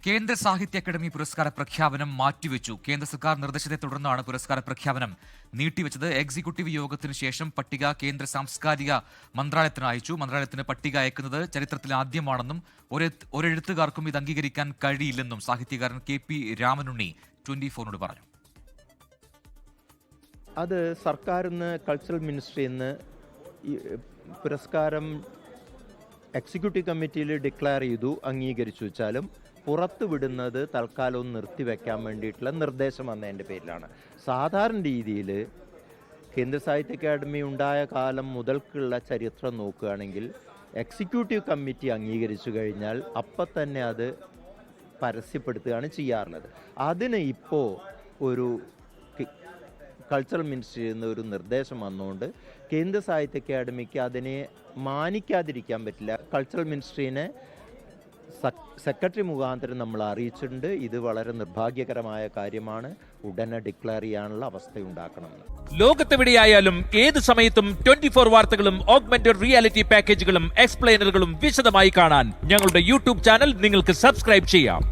കേന്ദ്ര സാഹിത്യ അക്കാദമി പുരസ്കാര പ്രഖ്യാപനം മാറ്റിവെച്ചു. കേന്ദ്ര സർക്കാർ നിർദ്ദേശത്തെ തുടർന്നാണ് പുരസ്കാര പ്രഖ്യാപനം നീട്ടിവെച്ചത്. എക്സിക്യൂട്ടീവ് യോഗത്തിന് ശേഷം പട്ടിക കേന്ദ്ര സാംസ്കാരിക മന്ത്രാലയത്തിന് അയച്ചു. മന്ത്രാലയത്തിന് പട്ടിക അയക്കുന്നത് ചരിത്രത്തിൽ ആദ്യമാണെന്നും ഒരെഴുത്തുകാർക്കും ഇത് അംഗീകരിക്കാൻ കഴിയില്ലെന്നും സാഹിത്യകാരൻ KP രാമനുണ്ണി 24 പറഞ്ഞു. അത് സർക്കാരിന്ന് കൾച്ചറൽ മിനിസ്ട്രിന്ന് പുരസ്കാരം എക്സിക്യൂട്ടീവ് കമ്മിറ്റിയിൽ ഡിക്ലെയർ ചെയ്തു, അംഗീകരിച്ചു വെച്ചാലും പുറത്തു വിടുന്നത് തൽക്കാലം ഒന്ന് നിർത്തിവെക്കാൻ വേണ്ടിയിട്ടുള്ള നിർദ്ദേശം വന്നതിൻ്റെ പേരിലാണ്. സാധാരണ രീതിയിൽ കേന്ദ്ര സാഹിത്യ അക്കാദമി ഉണ്ടായ കാലം മുതൽക്കുള്ള ചരിത്രം നോക്കുകയാണെങ്കിൽ എക്സിക്യൂട്ടീവ് കമ്മിറ്റി അംഗീകരിച്ചു കഴിഞ്ഞാൽ അപ്പം തന്നെ അത് പരസ്യപ്പെടുത്തുകയാണ് ചെയ്യാറുള്ളത്. അതിന് ഇപ്പോൾ ഒരു കൾച്ചറൽ മിനിസ്ട്രിയിൽ നിന്ന് ഒരു നിർദ്ദേശം വന്നുകൊണ്ട് കേന്ദ്ര സാഹിത്യ അക്കാദമിക്ക് അതിനെ മാനിക്കാതിരിക്കാൻ പറ്റില്ല. കൾച്ചറൽ മിനിസ്ട്രീനെ സെക്രട്ടറി മുഖാന്തരം നമ്മൾ അറിയിച്ചിട്ടുണ്ട്. ഇത് വളരെ നിർഭാഗ്യകരമായ കാര്യമാണ്. ഉടനെ ഡിക്ലെയർ ചെയ്യാനുള്ള അവസ്ഥയുണ്ടാക്കണമെന്ന്. ലോകത്തെവിടെയായാലും ഏത് സമയത്തും 24 വാർത്തകളും ഓഗ്മെന്റഡ് റിയാലിറ്റി പാക്കേജുകളും എക്സ്പ്ലെയിനറുകളും വിശദമായി കാണാൻ ഞങ്ങളുടെ YouTube ചാനൽ നിങ്ങൾക്ക് സബ്സ്ക്രൈബ് ചെയ്യാം.